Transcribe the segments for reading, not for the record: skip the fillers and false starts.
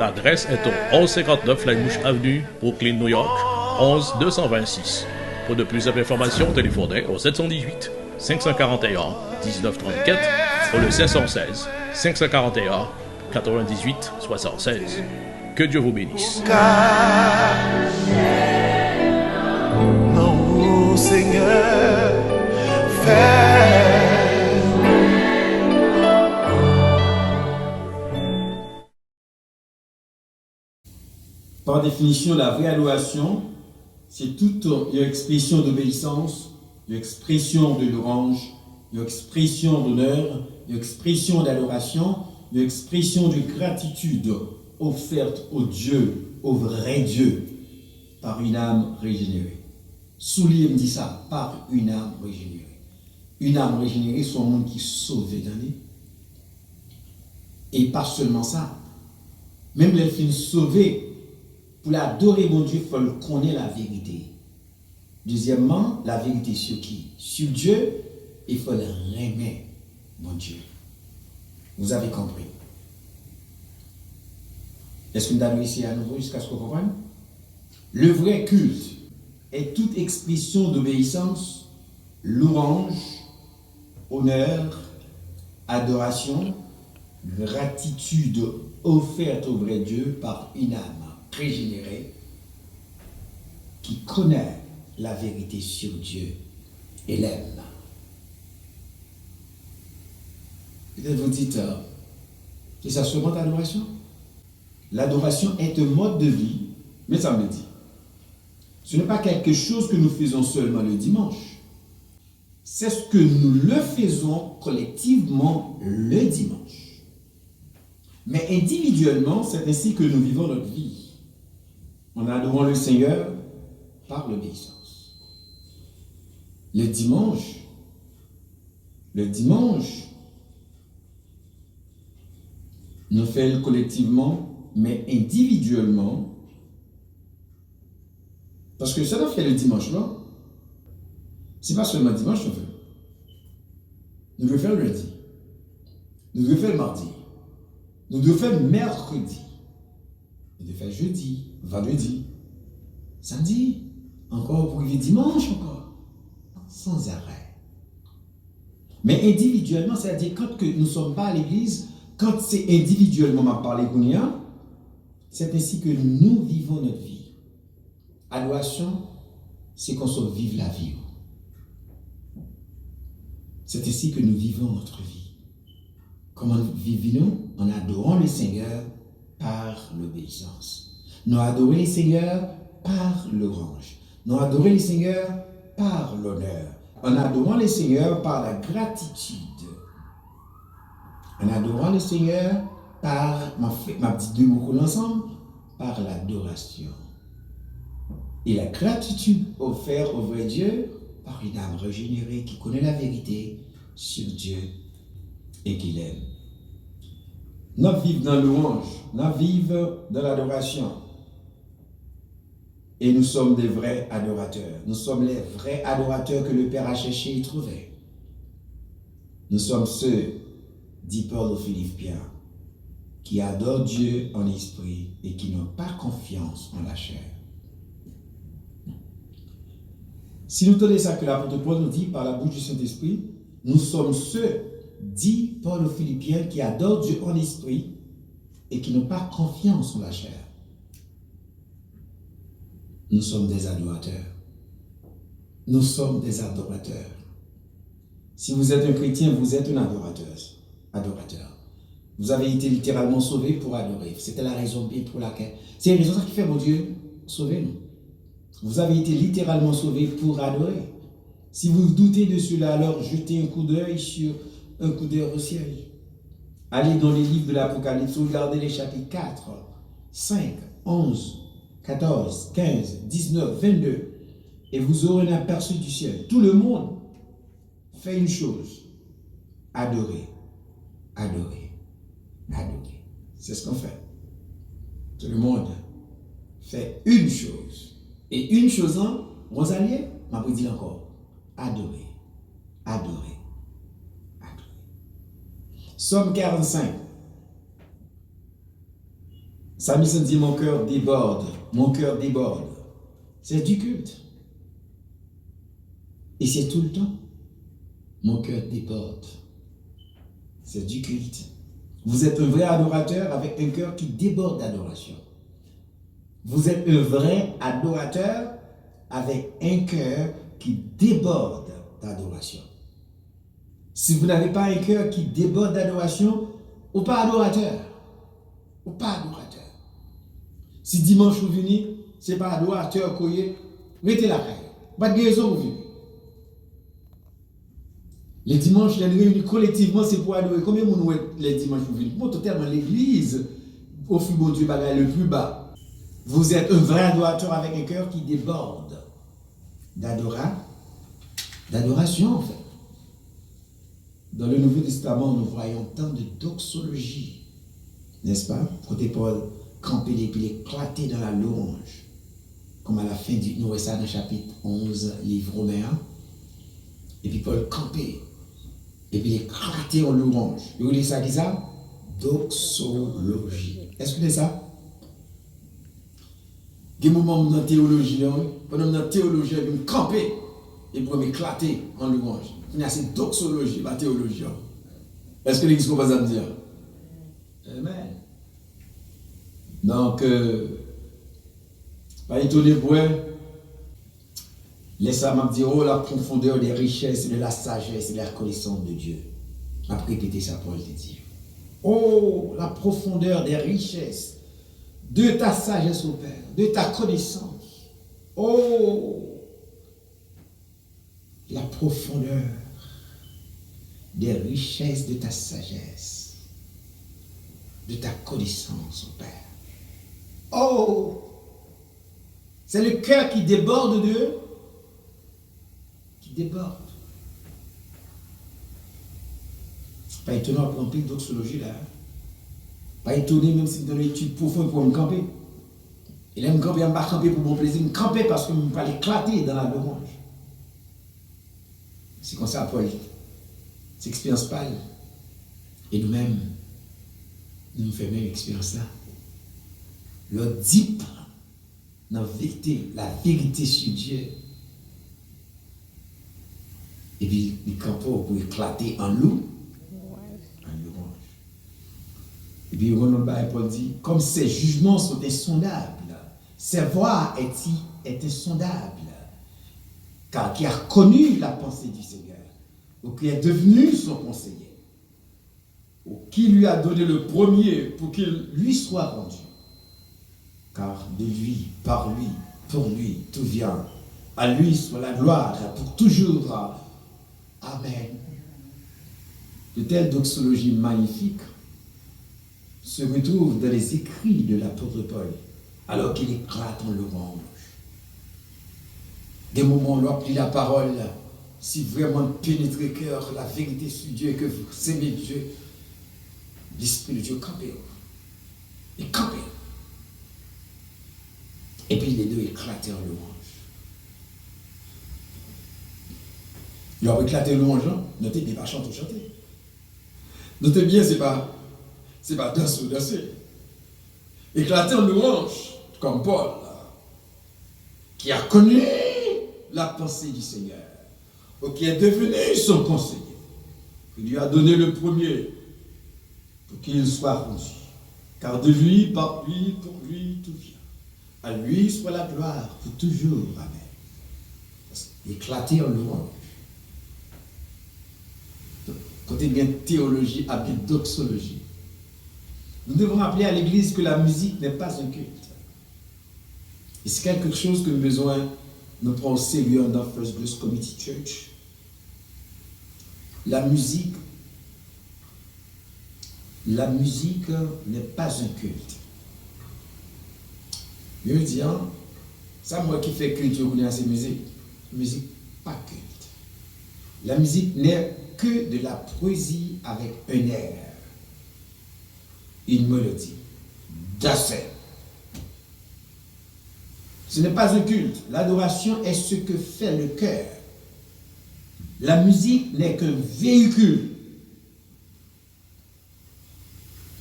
L'adresse est au 1159 Flybush Avenue, Brooklyn, New York, 11226. Pour de plus d'informations, téléphonez au 718 541 1934 ou le 516 541 98 76. Que Dieu vous bénisse. Non, Seigneur, fais. Par définition, la vraie adoration, c'est toute une expression d'obéissance, une expression de louange, une expression d'honneur, une expression d'adoration, une expression de gratitude offerte au Dieu, au vrai Dieu, par une âme régénérée. Soulier me dit ça, par une âme régénérée. Une âme régénérée, c'est un monde qui est sauvé dans lui. Et pas seulement ça, même les filles sauvées, pour l'adorer mon Dieu, il faut connaître la vérité. Deuxièmement, la vérité sur qui? Sur Dieu, il faut le aimer, mon Dieu. Vous avez compris. Est-ce que nous allons ici à nouveau jusqu'à ce qu'on comprenne? Le vrai culte est toute expression d'obéissance, louange, honneur, adoration, gratitude offerte au vrai Dieu par une âme régénérée qui connaît la vérité sur Dieu et l'aime. Peut-être vous dites, c'est ça seulement l'adoration? L'adoration est un mode de vie, mais ça me dit, ce n'est pas quelque chose que nous faisons seulement le dimanche. C'est ce que nous le faisons collectivement le dimanche. Mais individuellement, c'est ainsi que nous vivons notre vie. En adorant le Seigneur par l'obéissance. Le dimanche, nous faisons collectivement, mais individuellement, parce que ça nous fait le dimanche, non? C'est pas seulement dimanche, nous faisons. Nous devons faire le lundi. Nous devons faire le mardi. Nous devons faire le mercredi. Nous devons faire jeudi, vendredi, samedi, encore pour le dimanche, encore. Sans arrêt. Mais individuellement, c'est-à-dire quand que nous ne sommes pas à l'église, quand c'est individuellement ma parler, c'est ainsi que nous vivons notre vie. Adoration, c'est qu'on se vive la vie. C'est ainsi que nous vivons notre vie. Comment vivons-nous? En adorant le Seigneur par l'obéissance. Nous adorons le Seigneur par l'orange. Nous adorons le Seigneur par l'honneur. En adorant le Seigneur par la gratitude. En adorant le Seigneur par, ma petite deux mots ensemble, par l'adoration. Et la gratitude offerte au vrai Dieu par une âme régénérée qui connaît la vérité sur Dieu et qui l'aime. Nous vivons dans louange, nous vivons dans l'adoration. Et nous sommes des vrais adorateurs. Nous sommes les vrais adorateurs que le Père a cherché et trouvé. Nous sommes ceux, dit Paul aux Philippiens, qui adorent Dieu en esprit et qui n'ont pas confiance en la chair. Si nous tenons ça que l'apôtre Paul nous dit par la bouche du Saint-Esprit, nous sommes ceux, dit Paul aux Philippiens, qui adorent Dieu en esprit et qui n'ont pas confiance en la chair. Nous sommes des adorateurs. Nous sommes des adorateurs. Si vous êtes un chrétien, vous êtes un adorateur. Vous avez été littéralement sauvé pour adorer. C'était la raison pour laquelle. C'est la raison qui fait, mon Dieu, sauvez-nous. Vous avez été littéralement sauvé pour adorer. Si vous doutez de cela, alors jetez un coup d'œil au ciel. Allez dans les livres de l'Apocalypse, regardez les chapitres 4, 5, 11, 14, 15, 19, 22, et vous aurez un aperçu du ciel. Tout le monde fait une chose, adorer, adorer, adorer. C'est ce qu'on fait. Tout le monde fait une chose. Et une chose, Rosalie, m'a dit encore, adorer, adorer, adorer. Somme 45. Samson dit mon cœur déborde, mon cœur déborde. C'est du culte. Et c'est tout le temps. Mon cœur déborde. C'est du culte. Vous êtes un vrai adorateur avec un cœur qui déborde d'adoration. Vous êtes un vrai adorateur avec un cœur qui déborde d'adoration. Si vous n'avez pas un cœur qui déborde d'adoration, ou pas adorateur. Ou pas adorateur. Si dimanche vous venez, ce n'est pas adorateur coyer, mettez la caille. Pas de raison vous venez. Les dimanches, les réunis collectivement, c'est pour adorer. Combien de monde les dimanches vous venez? Moi, totalement l'église, au fil bon Dieu, le plus bas. Vous êtes un vrai adorateur avec un cœur qui déborde d'adoration, en fait. Dans le Nouveau Testament, nous voyons tant de doxologie, n'est-ce pas? Côté Paul, camper et puis éclater dans la louange. Comme à la fin du, nous voyons ça dans le chapitre 11, livre Romain. Et puis Paul camper. Et puis éclater en louange. Vous voyez ça qui ça? Doxologie. Est-ce que c'est ça? Il y a des moments dans la théologie, pendant la théologie, je me camper et pour m'éclater en louange. Il y a cette doxologie, la théologie. Est-ce que l'église comprend ça me dire? Amen. Donc, pas étonné pour elle. Laissez-moi me dire, oh, la profondeur des richesses et de la sagesse et de la connaissance de Dieu. Après, répétez ça, Paul te dit. Oh, la profondeur des richesses de ta sagesse, au Père, de ta connaissance. Oh, la profondeur des richesses de ta sagesse, de ta connaissance, au Père. Oh, c'est le cœur qui déborde de, qui déborde. Pas étonnant pour remplir doxologie là. Pas étonné même si dans l'étude profonde pour me camper. Il aime camper, il ne pas camper pour mon plaisir, me camper parce que je ne vais pas l'éclater dans la louange. C'est comme ça, Paul s'expérience pas. Et nous-mêmes, nous faisons même expérience là. Le deep dans la vérité sur Dieu. Et puis, il campe pour éclater en loup. Et puis, Paul dit, comme ces jugements sont insondables, ses voix est insondable, car qui a connu la pensée du Seigneur, ou qui est devenu son conseiller, ou qui lui a donné le premier pour qu'il lui soit rendu. Car de lui, par lui, pour lui, tout vient. À lui soit la gloire pour toujours. Amen. De telles doxologies magnifiques se retrouvent dans les écrits de l'apôtre Paul, alors qu'il éclate en louange. Des moments où l'on lit la parole, si vraiment pénètre le cœur, la vérité sur Dieu, et que vous aimez Dieu, l'Esprit de Dieu campé. Et campé. Et puis les deux éclataient en louange. Ils ont éclaté en louange, notez bien, pas chanter. Notez bien, c'est pas danser. Éclater en louange, comme Paul, qui a connu la pensée du Seigneur, ou qui est devenu son conseiller, qui lui a donné le premier pour qu'il soit rendu. Car de lui, par lui, pour lui, tout vient. À lui soit la gloire pour toujours. Amen. Éclater en louange. Côté bien théologie, à bien doxologie. Nous devons rappeler à l'Église que la musique n'est pas un culte. Et c'est quelque chose que nous avons besoin de prendre au sérieux dans First Grace Community Church. La musique n'est pas un culte. Je veux dire, c'est moi qui fais culte, je connais ces musiques. Musique, pas culte. La musique n'est que de la poésie avec un air, une mélodie. That's it. Ce n'est pas un culte. L'adoration est ce que fait le cœur. La musique n'est qu'un véhicule.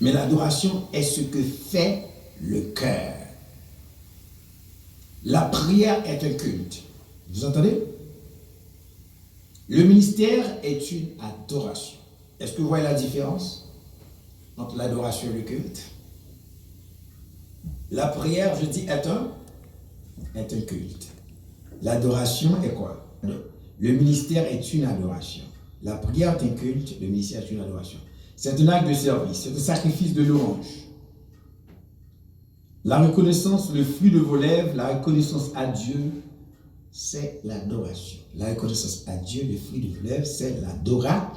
Mais l'adoration est ce que fait le cœur. La prière est un culte. Vous entendez? Le ministère est une adoration. Est-ce que vous voyez la différence entre l'adoration et le culte? La prière, je dis, est un culte. L'adoration est quoi? Le ministère est une adoration. La prière est un culte, le ministère est une adoration. C'est un acte de service, c'est un sacrifice de louange. La reconnaissance, le fruit de vos lèvres, la reconnaissance à Dieu, c'est l'adoration. La reconnaissance à Dieu, le fruit de vos lèvres, c'est l'adoration.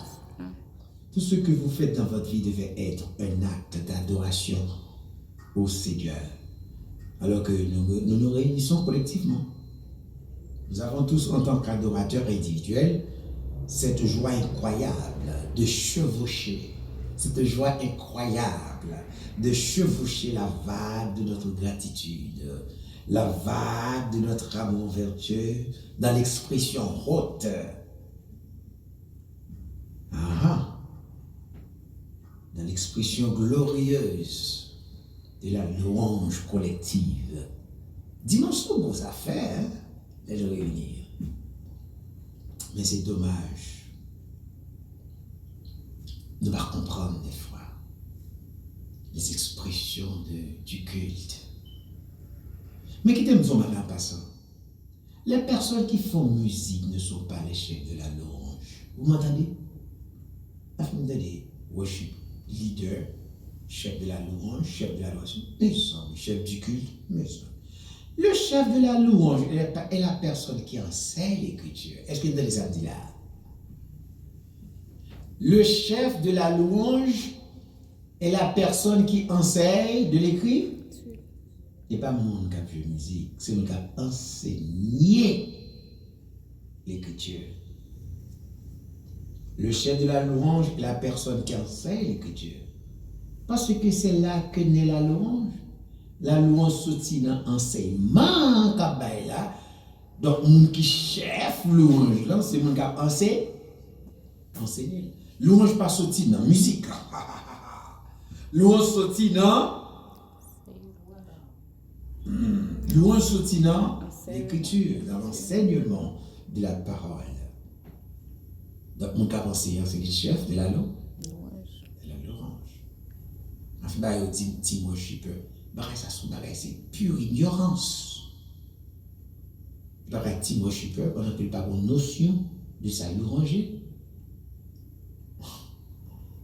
Tout ce que vous faites dans votre vie devait être un acte d'adoration au Seigneur. Alors que nous nous réunissons collectivement. Nous avons tous, en tant qu'adorateurs individuels, cette joie incroyable de chevaucher, cette joie incroyable de chevaucher la vague de notre gratitude, la vague de notre amour vertueux dans l'expression haute. Dans l'expression glorieuse de la louange collective. Dimanche, c'est vos affaires, hein, les réunir. Mais c'est dommage de ne pas comprendre des fois les expressions du culte. Mais qui t'aime son mal en passant? Les personnes qui font musique ne sont pas les chefs de la louange. Vous m'entendez? La femme des worship leader, chef de la louange, chef de la louange, mais ça, chef du culte, mais ça. Le chef de la louange est la personne qui enseigne l'écriture. Est-ce que vous avez ça dit là? Le chef de la louange est la personne qui enseigne de l'écrire. Ce n'est pas mon qui a joué musique, c'est mon qui a enseigné l'écriture. Le chef de la louange est la personne qui enseigne l'écriture. Parce que c'est là que naît la louange. La louange sortit dans l'enseignement qu'a là. Donc, mon qui chef louange là, c'est mon qui a enseigné. Louange pas sorti dans la musique. Louange sorti dans louange sorti dans l'écriture, dans l'enseignement de la parole. Donc, mon cap enseignant, c'est le chef de la louange. Enfin, il dit, petit worshipper. C'est pure ignorance. Petit worshipper, on n'appelle pas une notion de sa louange.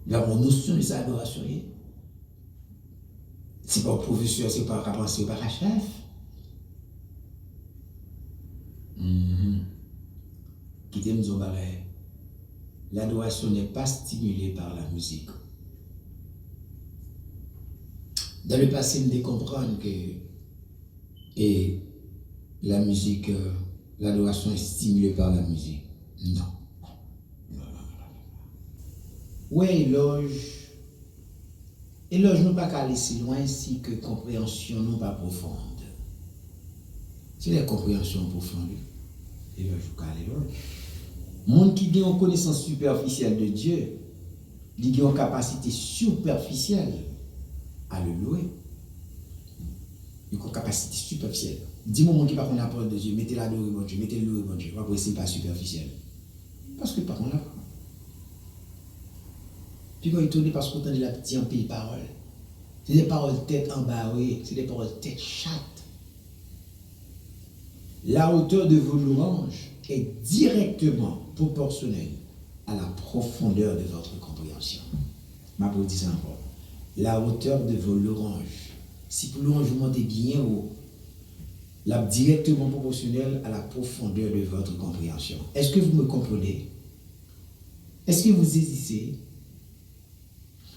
Il a une notion de sa adoration. C'est pas un professeur, c'est pas un penser, c'est pas un chef. Qui t'aime nous barrer. L'adoration n'est pas stimulée par la musique. Dans le passé, nous devons comprendre que la musique, l'adoration est stimulée par la musique. Non. Ouais, éloge. Éloge nous pas qu'à aller si loin si que compréhension nous pas profonde. C'est la compréhension profonde. Éloge ou qu'à l'éloge. Monde qui a une connaissance superficielle de Dieu, il a une capacité superficielle à le louer. Il a une capacité superficielle. Dis-moi, mon qui parle la parole de Dieu, mettez-la louer mon Dieu, mettez-le louer mon Dieu. Pourquoi c'est pas superficiel? Parce que par contre, la parole. Puis quand il tourne parce qu'on entend la petite en pays parole. C'est des paroles tête embarrées, c'est des paroles tête chatte. La hauteur de vos louanges est directement proportionnelle à la profondeur de votre compréhension. Ma pour dire ça encore. La hauteur de vos louanges, si pour louange vous montez bien haut, la directement proportionnelle à la profondeur de votre compréhension. Est-ce que vous me comprenez? Est-ce que vous hésitez?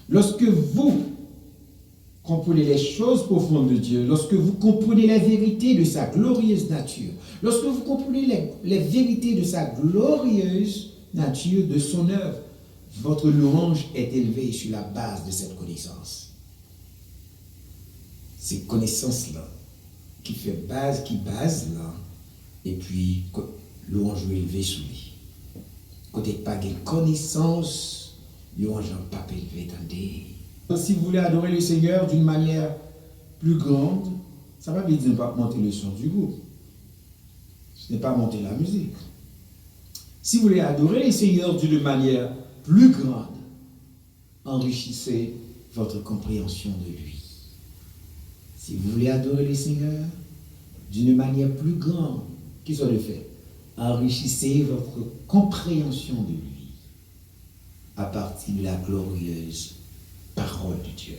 Lorsque vous comprenez les choses profondes de Dieu, lorsque vous comprenez la vérité de sa glorieuse nature, lorsque vous comprenez les vérités de sa glorieuse nature, de son œuvre, votre louange est élevée sur la base de cette connaissance. Cette connaissance-là, qui fait base, qui base là, et puis louange élevée sur lui. Côté pas de connaissance, louange n'a pas élevé, attendez. Si vous voulez adorer le Seigneur d'une manière plus grande, ça ne va pas dire ne pas monter le son du groupe. Ce n'est pas monter la musique. Si vous voulez adorer le Seigneur d'une manière plus grande, enrichissez votre compréhension de lui. Si vous voulez adorer le Seigneur d'une manière plus grande, qu'est-ce que le fait? Enrichissez votre compréhension de lui à partir de la glorieuse parole de Dieu.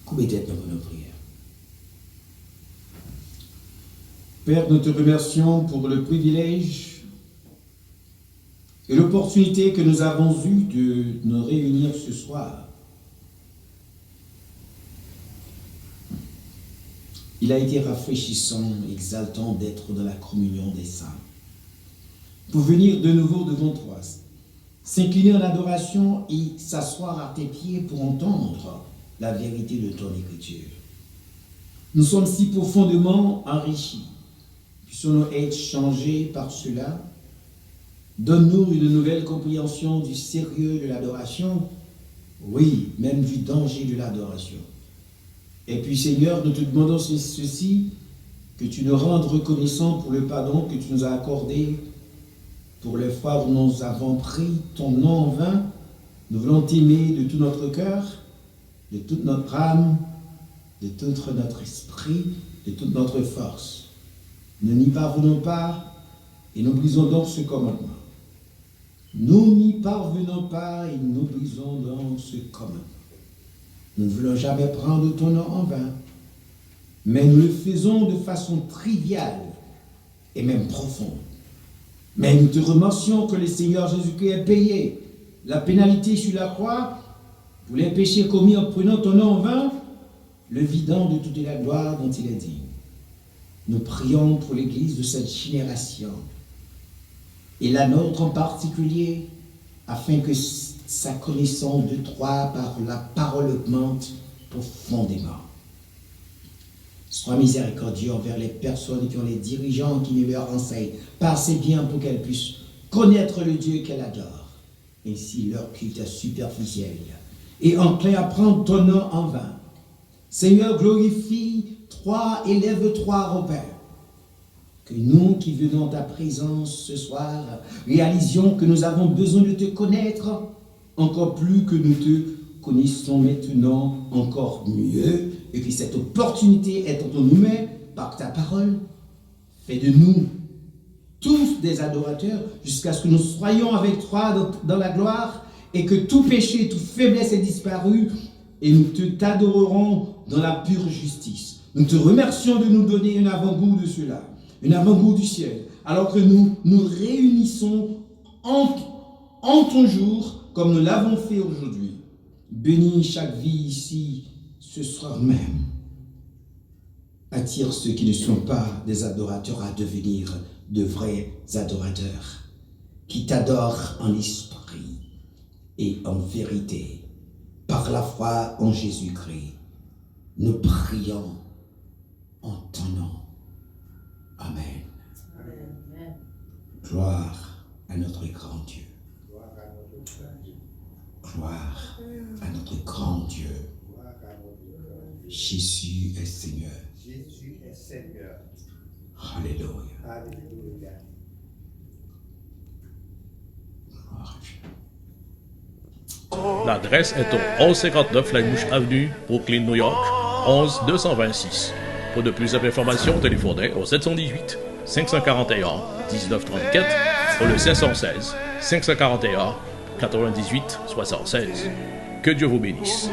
Coupez tête dans nos prières. Père, nous te remercions pour le privilège et l'opportunité que nous avons eue de nous réunir ce soir. Il a été rafraîchissant, exaltant d'être dans la communion des saints. Pour venir de nouveau devant toi, s'incliner en adoration et s'asseoir à tes pieds pour entendre la vérité de ton écriture. Nous sommes si profondément enrichis. Puissions-nous être changés par cela. Donne-nous une nouvelle compréhension du sérieux de l'adoration, oui, même du danger de l'adoration. Et puis Seigneur, nous te demandons ceci, que tu nous rendes reconnaissants pour le pardon que tu nous as accordé, pour les fois où nous avons pris ton nom en vain. Nous voulons t'aimer de tout notre cœur, de toute notre âme, de tout notre esprit, de toute notre force. Nous n'y parvenons pas et nous brisons donc ce commandement. Nous n'y parvenons pas et nous brisons donc ce commandement. Nous ne voulons jamais prendre ton nom en vain, mais nous le faisons de façon triviale et même profonde. Mais nous te remercions que le Seigneur Jésus-Christ ait payé la pénalité sur la croix pour les péchés commis en prenant ton nom en vain, le vidant de toute la gloire dont il est digne. Nous prions pour l'Église de cette génération, et la nôtre en particulier, afin que sa connaissance de toi par la parole augmente profondément. Sois miséricordieux envers les personnes qui ont les dirigeants qui ne leur enseignent pas assez bien pour qu'elles puissent connaître le Dieu qu'elles adorent. Ainsi leur culte est superficiel et enclin à prendre ton nom en vain. Seigneur, glorifie-toi, élève-toi, ô Père. Que nous qui venons à ta présence ce soir réalisions que nous avons besoin de te connaître encore plus que nous te connaissons maintenant encore mieux, et que cette opportunité est entre nos mains par ta parole. Fais de nous tous des adorateurs jusqu'à ce que nous soyons avec toi dans la gloire et que tout péché, toute faiblesse est disparu et nous t'adorerons dans la pure justice. Nous te remercions de nous donner un avant-goût de cela, un avant-goût du ciel, alors que nous nous réunissons en ton jour comme nous l'avons fait aujourd'hui. Bénis chaque vie ici ce soir même. Attire ceux qui ne sont pas des adorateurs à devenir de vrais adorateurs, qui t'adorent en esprit et en vérité, par la foi en Jésus-Christ. Nous prions en ton nom. Amen. Amen. Gloire à notre grand Dieu. Gloire à notre grand Dieu. Jésus est Seigneur. Jésus est Seigneur. Alléluia. Alléluia. Gloire à Dieu. L'adresse est au 1159 Flybush Avenue, Brooklyn, New York, 11226. Pour de plus d'informations, téléphonez au 718 541 1934 ou le 516 541 98 76. Que Dieu vous bénisse.